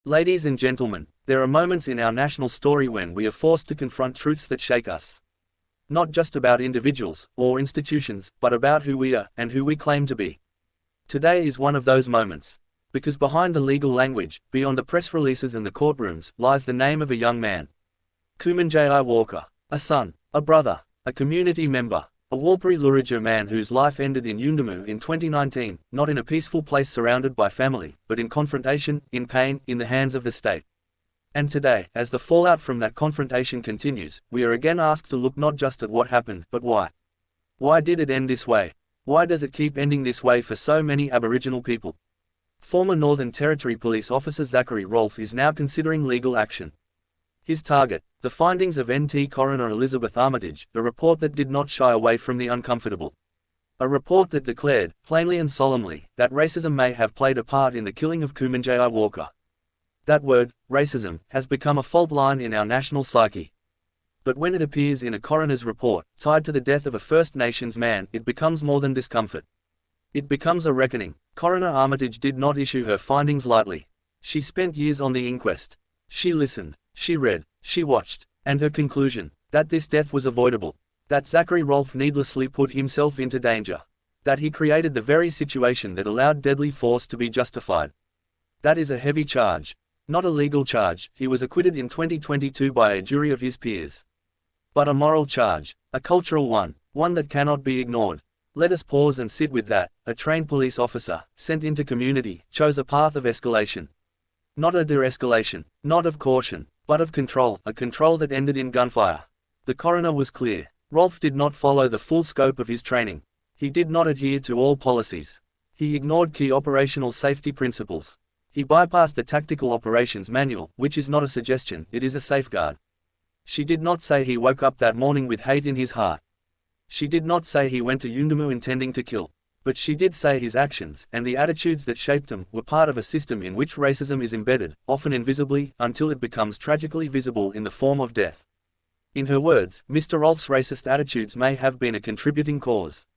Ladies and gentlemen, there are moments in our national story when we are forced to confront truths that shake us. Not just about individuals or institutions, but about who we are and who we claim to be. Today is one of those moments. Because behind the legal language, beyond the press releases and the courtrooms, lies the name of a young man. Kumanjayi Walker. A son, a brother, a community member, a Warlpiri Luritja man whose life ended in Yuendumu in 2019, not in a peaceful place surrounded by family, but in confrontation, in pain, in the hands of the state. And today, as the fallout from that confrontation continues, we are again asked to look not just at what happened, but why. Why did it end this way? Why does it keep ending this way for so many Aboriginal people? Former Northern Territory Police Officer Zachary Rolfe is now considering legal action. His target, the findings of NT Coroner Elisabeth Armitage, a report that did not shy away from the uncomfortable. A report that declared, plainly and solemnly, that racism may have played a part in the killing of Kumanjayi Walker. That word, racism, has become a fault line in our national psyche. But when it appears in a coroner's report, tied to the death of a First Nations man, it becomes more than discomfort. It becomes a reckoning. Coroner Armitage did not issue her findings lightly. She spent years on the inquest. She listened, she read, she watched, and her conclusion, that this death was avoidable, that Zachary Rolfe needlessly put himself into danger, that he created the very situation that allowed deadly force to be justified. That is a heavy charge. Not a legal charge. He was acquitted in 2022 by a jury of his peers. But a moral charge, a cultural one that cannot be ignored. Let us pause and sit with that. A trained police officer, sent into community, chose a path of escalation. Not a de-escalation, not of caution, but of control, a control that ended in gunfire. The coroner was clear. Rolfe did not follow the full scope of his training. He did not adhere to all policies. He ignored key operational safety principles. He bypassed the Tactical Operations Manual, which is not a suggestion, it is a safeguard. She did not say he woke up that morning with hate in his heart. She did not say he went to Yuendumu intending to kill. But she did say his actions, and the attitudes that shaped them, were part of a system in which racism is embedded, often invisibly, until it becomes tragically visible in the form of death. In her words, Mr. Rolfe's racist attitudes may have been a contributing cause.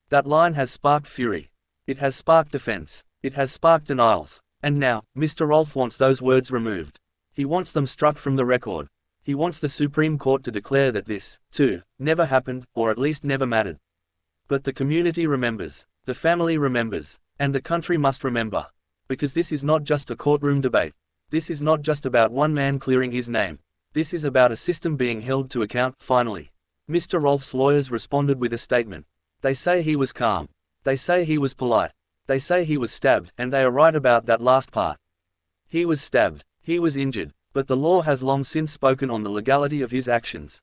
That line has sparked fury. It has sparked defense. It has sparked denials. And now, Mr. Rolfe wants those words removed. He wants them struck from the record. He wants the Supreme Court to declare that this, too, never happened, or at least never mattered. But the community remembers. The family remembers. And the country must remember. Because this is not just a courtroom debate. This is not just about one man clearing his name. This is about a system being held to account. Finally, Mr. Rolfe's lawyers responded with a statement. They say he was calm. They say he was polite. They say he was stabbed, and they are right about that last part. He was stabbed. He was injured. But the law has long since spoken on the legality of his actions.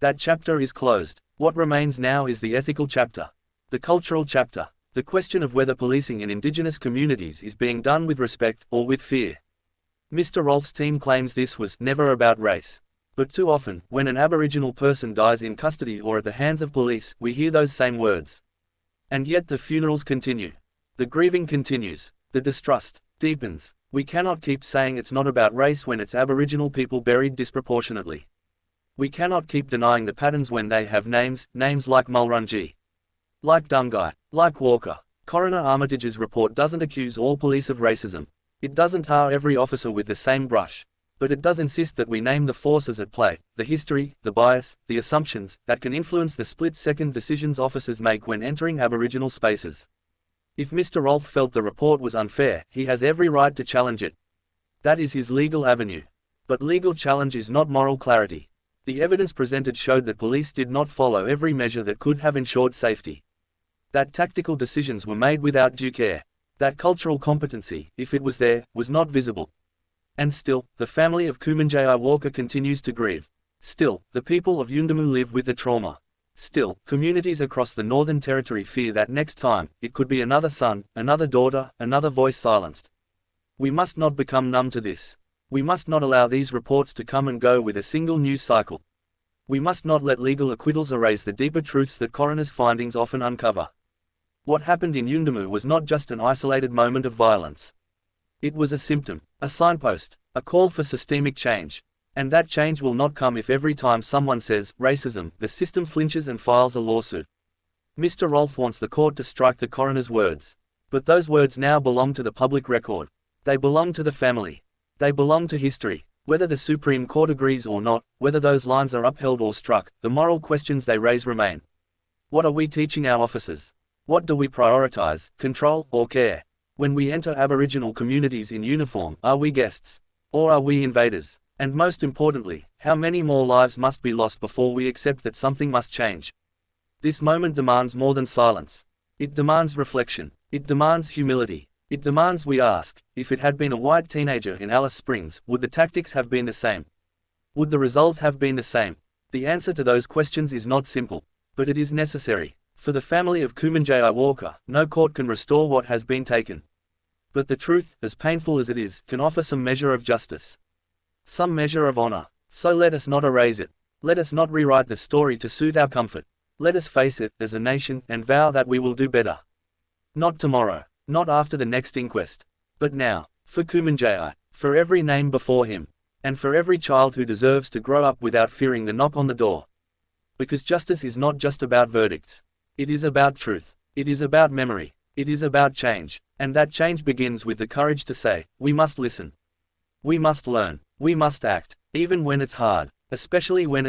That chapter is closed. What remains now is the ethical chapter. The cultural chapter. The question of whether policing in Indigenous communities is being done with respect, or with fear. Mr. Rolfe's team claims this was never about race. But too often, when an Aboriginal person dies in custody or at the hands of police, we hear those same words. And yet the funerals continue. The grieving continues. The distrust deepens. We cannot keep saying it's not about race when it's Aboriginal people buried disproportionately. We cannot keep denying the patterns when they have names like Mulrunji, like Dungai, like Walker. Coroner Armitage's report doesn't accuse all police of racism. It doesn't tar every officer with the same brush. But it does insist that we name the forces at play, the history, the bias, the assumptions, that can influence the split-second decisions officers make when entering Aboriginal spaces. If Mr. Rolfe felt the report was unfair, he has every right to challenge it. That is his legal avenue. But legal challenge is not moral clarity. The evidence presented showed that police did not follow every measure that could have ensured safety. That tactical decisions were made without due care. That cultural competency, if it was there, was not visible. And still, the family of Kumanjayi Walker continues to grieve. Still, the people of Yuendumu live with the trauma. Still, communities across the Northern Territory fear that next time, it could be another son, another daughter, another voice silenced. We must not become numb to this. We must not allow these reports to come and go with a single news cycle. We must not let legal acquittals erase the deeper truths that coroner's findings often uncover. What happened in Yuendumu was not just an isolated moment of violence. It was a symptom, a signpost, a call for systemic change. And that change will not come if every time someone says racism, the system flinches and files a lawsuit. Mr. Rolfe wants the court to strike the coroner's words. But those words now belong to the public record. They belong to the family. They belong to history. Whether the Supreme Court agrees or not, whether those lines are upheld or struck, the moral questions they raise remain. What are we teaching our officers? What do we prioritize, control, or care? When we enter Aboriginal communities in uniform, are we guests? Or are we invaders? And most importantly, how many more lives must be lost before we accept that something must change? This moment demands more than silence. It demands reflection. It demands humility. It demands we ask, if it had been a white teenager in Alice Springs, would the tactics have been the same? Would the result have been the same? The answer to those questions is not simple, but it is necessary. For the family of Kumanjayi Walker, no court can restore what has been taken. But the truth, as painful as it is, can offer some measure of justice. Some measure of honor. So let us not erase it. Let us not rewrite the story to suit our comfort. Let us face it, as a nation, and vow that we will do better. Not tomorrow. Not after the next inquest. But now. For Kumanjayi. For every name before him. And for every child who deserves to grow up without fearing the knock on the door. Because justice is not just about verdicts. It is about truth. It is about memory. It is about change. And that change begins with the courage to say, we must listen. We must learn. We must act. Even when it's hard. Especially when